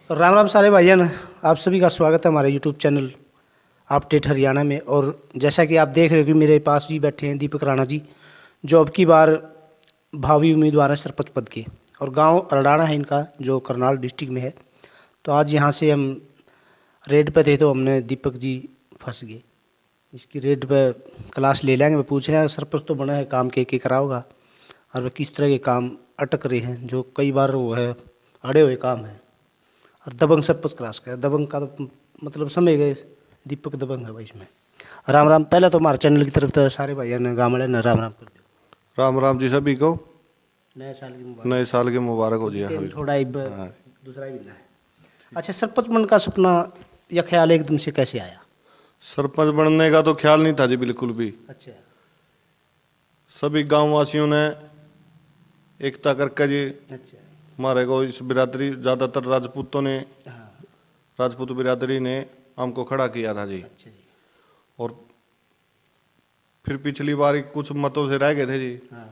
राम राम सारे भाइयों, आप सभी का स्वागत है हमारे यूट्यूब चैनल अपडेट हरियाणा में। और जैसा कि आप देख रहे हो कि मेरे पास भी बैठे हैं दीपक राणा जी, जो अब की बार भावी उम्मीदवार हैं सरपंच पद के, और गांव अरडाना है इनका, जो करनाल डिस्ट्रिक्ट में है। तो आज यहाँ से हम रेड पे थे, तो हमने दीपक जी फंस गए। इसकी रेड पे क्लास ले लेंगे। मैं पूछ रहे हैं सरपंच तो बना है, काम के करा होगा, और वह किस तरह के काम अटक रहे हैं, जो कई बार वो है अड़े हुए काम हैं। और दबंग सरपंच क्लास का है। दबंग का तो मतलब समझ गए, दीपक दबंग है भाई इसमें। राम राम। पहले तो हमारे चैनल की तरफ तो सारे भाइयों ने गाँव वाले ने राम राम कर दो। राम राम जी सभी को। नए साल की मुबारक। नए साल के मुबारक हो जी। हाँ थोड़ा इब हाँ। दूसरा ही मिलना है। अच्छा, सरपंच बनने का सपना या ख्याल एकदम से कैसे आया? सरपंच बनने का तो ख्याल नहीं था जी बिल्कुल भी। अच्छा। सभी गांव वासियों ने एकता करके जी अच्छा। हमारे को इस बिरादरी ज़्यादातर राजपूतों ने, हाँ। राजपूत बिरादरी ने हमको खड़ा किया था जी। अच्छा जी। और फिर पिछली बार कुछ मतों से रह गए थे जी। हाँ।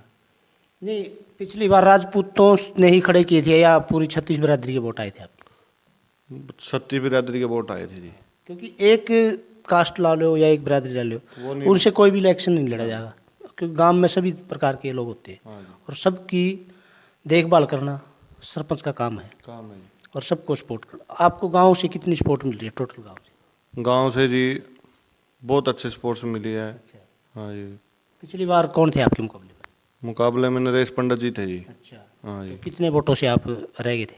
नहीं, पिछली बार राजपूतों ने ही खड़े किए थे या पूरी 36 बिरादरी के वोट आए थे आपके? छत्ती बिरादरी के वोट आए थे जी। क्योंकि एक कास्ट ला लो या एक बिरादरी ला लो, वो नहीं। उनसे कोई भी इलेक्शन नहीं लड़ा जाएगा, क्योंकि गांव में सभी प्रकार के लोग होते हैं, हाँ जी। और सबकी देखभाल करना सरपंच का काम है, काम है जी। और सबको सपोर्ट करना। आपको गांव से कितनी सपोर्ट मिल रही है टोटल गांव से? गांव से जी बहुत अच्छे स्पोर्ट्स मिली है। अच्छा। हाँ जी। पिछली बार कौन थे आपके मुकाबले में? मुकाबले में नरेश पंडित जी थे जी। अच्छा। हाँ जी। तो कितने वोटों से आप रह गए थे?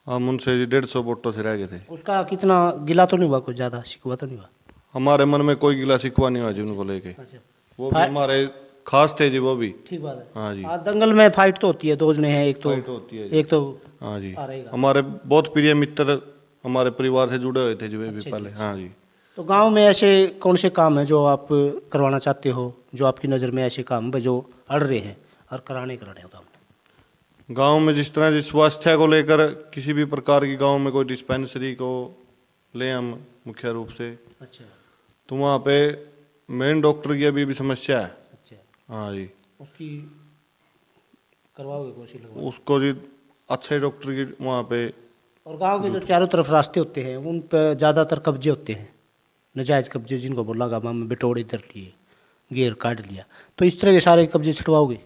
हम उनसे जी 150 वोटों से रह गए थे। उसका कितना गिला तो नहीं हुआ, कुछ ज़्यादा शिकवा तो नहीं हुआ? हमारे मन में कोई गिला शिकवा नहीं हुआ जी उनको लेके। अच्छा। वो भी हमारे खास थे जी, वो भी। ठीक बात है। हाँ जी। हाँ, दंगल में फाइट तो होती है, दो जने हैं, एक तो फाइट होती है जी। एक तो हाँ जी। आ रहेगा। हमारे बहुत प्रिय मित्र हमारे परिवार से जुड़े हुए थे जी वे भी अच्छा जी, पहले। अच्छा। हाँ जी। तो गांव में ऐसे कौन से काम हैं जो आप करवाना चाहते हो, जो आपकी नज़र में ऐसे काम हैं जो अड़ रहे हैं और कराने कर रहे हो काम? गांव में जिस तरह जिस स्वास्थ्य को लेकर किसी भी प्रकार की गांव में कोई डिस्पेंसरी को ले हम मुख्य रूप से, अच्छा। तो वहाँ पे मेन डॉक्टर की अभी भी समस्या है। अच्छा। हाँ जी। उसकी करवाओगे, कोशिश लगवाओगे? उसको जी अच्छे डॉक्टर की वहाँ पे। और गांव के जो चारों तरफ रास्ते होते हैं उन पर ज़्यादातर कब्जे होते हैं, नजायज़ कब्जे, जिनको बोला गाँव में बिटोड़ इधर लिए, गेर काट लिया, तो इस तरह के सारे कब्जे छुड़वाओगे?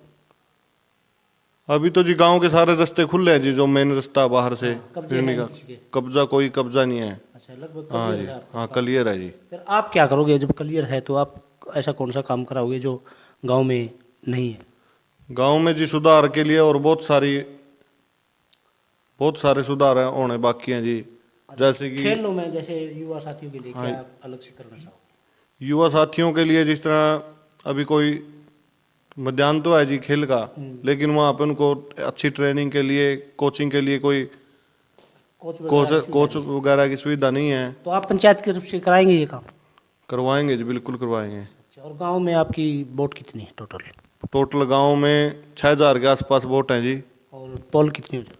अभी तो जी गांव के सारे रास्ते खुले हैं जी, जो मेन रास्ता बाहर से हाँ, कब्जे फिरने हैं का। किसी के? कब्जा कोई कब्जा नहीं है। अच्छा, लगभग हाँ क्लियर जी। है आपका हाँ काम। क्लियर है जी। फिर आप क्या करोगे जब क्लियर है? तो आप ऐसा कौन सा काम कराओगे जो गांव में नहीं है? गांव में जी सुधार के लिए और बहुत सारे सुधार होने बाकी हैं जी। जैसे कि खेलों में, जैसे युवा साथियों के लिए हाँ, क्या आप अलग से करना चाहोगे? युवा साथियों के लिए जिस तरह अभी कोई मैदान तो है जी खेल का, लेकिन वहाँ पे उनको अच्छी ट्रेनिंग के लिए, कोचिंग के लिए कोई कोच वगैरह की सुविधा कोच नहीं है? वगैरह की सुविधा नहीं है। तो आप पंचायत की तरफ से कराएंगे ये काम? करवाएंगे जी, बिल्कुल करवाएंगे। अच्छा। और गांव में आपकी वोट कितनी है टोटल? टोटल गांव में 6000 के आसपास वोट हैं जी। और पोल कितनी हो जाती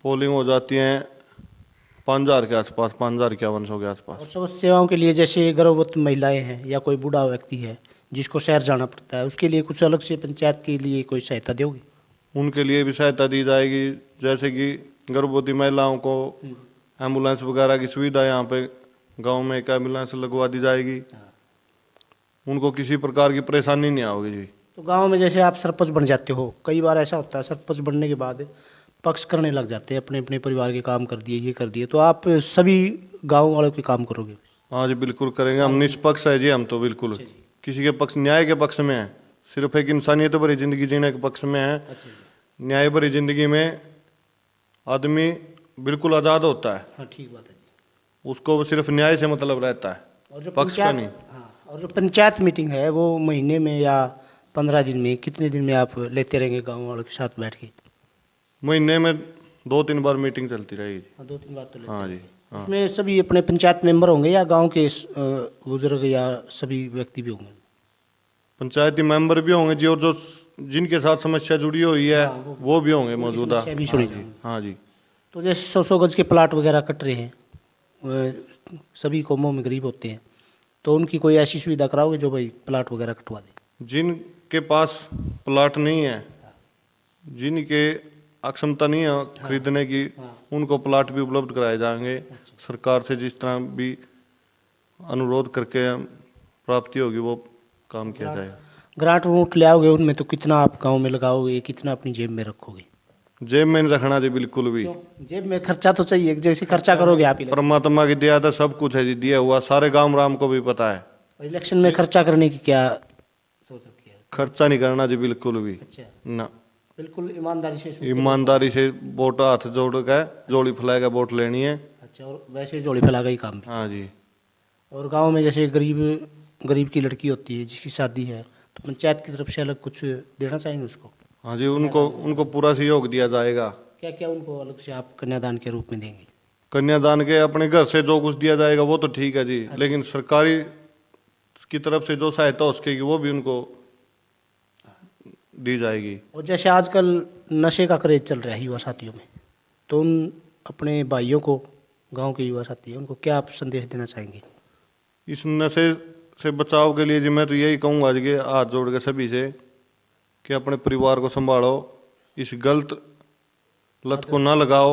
पोलिंग हो जाती हैं 5000 के आसपास, 5100 के है? आसपास। और स्वास्थ्य सेवाओं के लिए, जैसे गर्भवती महिलाएं हैं या कोई बूढ़ा व्यक्ति है जिसको शहर जाना पड़ता है, उसके लिए कुछ अलग से पंचायत के लिए कोई सहायता दोगे? उनके लिए भी सहायता दी जाएगी। जैसे कि गर्भवती महिलाओं को एम्बुलेंस वगैरह की सुविधा यहाँ पे गांव में एक एम्बुलेंस लगवा दी जाएगी। हाँ। उनको किसी प्रकार की परेशानी नहीं आओगी जी। तो गांव में जैसे आप सरपंच बन जाते हो, कई बार ऐसा होता है सरपंच बनने के बाद पक्ष करने लग जाते हैं, अपने अपने परिवार के काम कर दिए, ये कर दिए, तो आप सभी गांव वालों के काम करोगे? हाँ जी बिल्कुल करेंगे। हम निष्पक्ष है जी, हम तो बिल्कुल अच्छा जी। किसी के पक्ष, न्याय के पक्ष में है। सिर्फ एक इंसानियत भरी जिंदगी जीने के पक्ष में है। अच्छा जी। न्याय भरी जिंदगी में आदमी बिल्कुल आज़ाद होता है। हाँ, ठीक बात है जी। उसको सिर्फ न्याय से मतलब रहता है, और जो पक्ष का नहीं। पंचायत, हाँ, और जो पंचायत मीटिंग है वो महीने में या 15 दिन में, कितने दिन में आप लेते रहेंगे गाँव वालों के साथ बैठ के? महीने में 2-3 बार मीटिंग चलती रहेगी जी। हाँ, 2-3 बार तो लेते हाँ जी। रहेंगे। हाँ, उसमें सभी अपने पंचायत मेंबर होंगे या गांव के बुजुर्ग या सभी व्यक्ति भी होंगे? पंचायती मेंबर भी होंगे जी, और जो जिनके साथ समस्या जुड़ी हुई है हाँ, वो भी होंगे उनकी मौजूदा। समस्या भी हाँ सुनी जी। जाएंगी। हाँ जी। तो जैसे 100-100 गज के प्लाट वगैरह कट रहे हैं, सभी कौमों में गरीब होते हैं, तो उनकी कोई ऐसी सुविधा कराओगे जो भाई प्लाट वगैरह कटवा दे? जिनके पास प्लाट नहीं है, जिनके अक्षमता नहीं है खरीदने की, उनको प्लाट भी उपलब्ध कराए जाएंगे। सरकार से जिस तरह भी अनुरोध करके प्राप्ति होगी वो काम किया जाएगा। ग्रांट रूट ले आओगे उनमें तो कितना आप गांव में लगाओगे, कितना अपनी जेब में रखोगे? जेब में नहीं रखना जी बिल्कुल भी। जेब में खर्चा तो चाहिए, जैसे खर्चा करोगे आप इलेक्शन। परमात्मा की दया था, सब कुछ है जी दिया हुआ, सारे गांव राम को भी पता है। इलेक्शन में खर्चा करने की क्या सोच रखी है? खर्चा नहीं करना जी बिल्कुल भी अच्छा, ना, बिल्कुल ईमानदारी से ईमानदारी से वोट हाथ जोड़ के जोड़ी फैला के वोट लेनी है। अच्छा, और वैसे जोड़ी फैला का ही काम भी। हाँ जी। और गांव में जैसे गरीब की लड़की होती है जिसकी शादी है, तो पंचायत की तरफ से अलग कुछ देना चाहेंगे उसको? हाँ जी, उनको पूरा सहयोग दिया जाएगा। क्या क्या उनको अलग से आप कन्यादान के रूप में देंगे? कन्यादान के अपने घर से जो कुछ दिया जाएगा वो तो ठीक है जी, लेकिन सरकारी की तरफ से जो सहायता हो सकेगी वो भी उनको दी जाएगी। और जैसे आजकल नशे का क्रेज चल रहा है युवा साथियों में, तो उन अपने भाइयों को, गांव के युवा साथी हैं, उनको क्या आप संदेश देना चाहेंगे? इस नशे से बचाव के लिए जी मैं तो यही कहूँगा जी कि हाथ जोड़ के सभी से कि अपने परिवार को संभालो, इस गलत लत को ना लगाओ।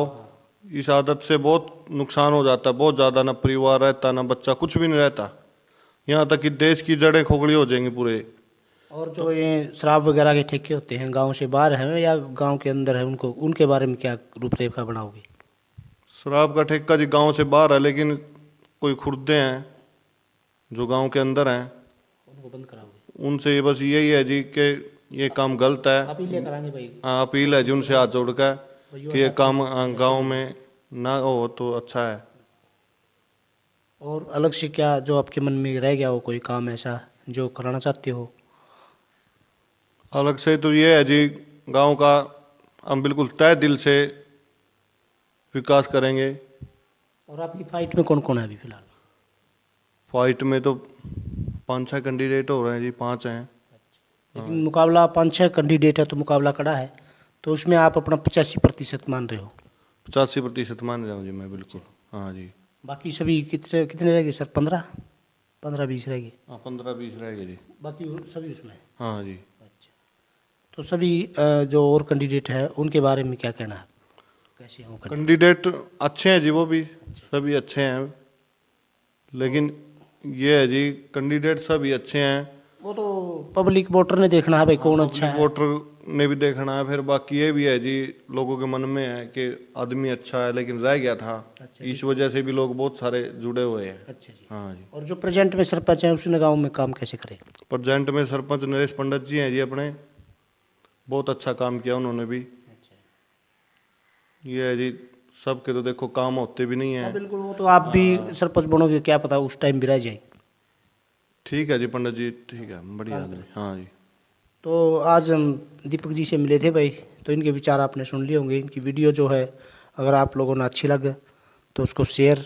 इस आदत से बहुत नुकसान हो जाता है, बहुत ज़्यादा, ना परिवार रहता ना बच्चा, कुछ भी नहीं रहता, यहाँ तक कि देश की जड़ें खोखली हो जाएंगी पूरे। और जो ये शराब वगैरह के ठेके होते हैं, गांव से बाहर हैं या गांव के अंदर है, उनको उनके बारे में क्या रूपरेखा बनाओगे? शराब का ठेका जी गांव से बाहर है, लेकिन कोई खुर्दे हैं जो गांव के अंदर हैं, उनको बंद कराओगे? उनसे बस यही है जी कि ये काम गलत है। अपील ये कराएंगे भाई? हाँ, अपील है जी उनसे हाथ जोड़ कर कि ये काम गांव में ना हो तो अच्छा है। और अलग से क्या जो आपके मन में रह गया हो, कोई काम ऐसा जो कराना चाहते हो? अलग से तो ये है जी, गांव का हम बिल्कुल तय दिल से विकास करेंगे। और आपकी फाइट में कौन कौन है अभी फिलहाल? फाइट में तो 5-6 कैंडिडेट हो रहे हैं जी, 5 हैं। लेकिन मुकाबला 5-6 कैंडिडेट है तो मुकाबला कड़ा है, तो उसमें आप अपना 85% मान रहे हो? 85% मान रहा हूँ जी मैं बिल्कुल। हाँ जी। बाकी सभी कितने कितने रह गए सर? 15-20 रह गए? हाँ, 15-20 रहेगा जी। बाकी सभी उसमें? हाँ जी। अच्छा, तो सभी जो और कैंडिडेट है उनके बारे में क्या कहना है, कैसे हैं वो कैंडिडेट? अच्छे हैं जी, वो भी सभी अच्छे हैं, लेकिन ये है जी कैंडिडेट सभी अच्छे हैं। वो तो पब्लिक वोटर ने देखना है भाई कौन अच्छा है। वोटर ने भी देखना है, फिर बाकी ये भी है जी लोगों के मन में है कि आदमी अच्छा है लेकिन रह गया था, इस वजह से भी लोग बहुत सारे जुड़े हुए हैं। अच्छा जी। हाँ जी। और जो प्रेजेंट में सरपंच है उसने गांव में काम कैसे करे? प्रेजेंट में सरपंच नरेश पंडित जी हैं जी अपने, बहुत अच्छा काम किया उन्होंने भी। ये है जी, सबके तो देखो काम होते भी नहीं हाँ है। बिल्कुल, वो तो आप भी सरपंच बनोगे, क्या पता उस टाइम भी रह जाए। ठीक है जी पंडित जी, ठीक है, बढ़िया आदमी। हाँ जी। तो आज हम दीपक जी से मिले थे भाई, तो इनके विचार आपने सुन लिए होंगे। इनकी वीडियो जो है अगर आप लोगों ने अच्छी लगे तो उसको शेयर,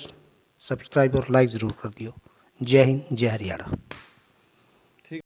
सब्सक्राइब और लाइक ज़रूर कर दियो। जय हिंद, जय हरियाणा।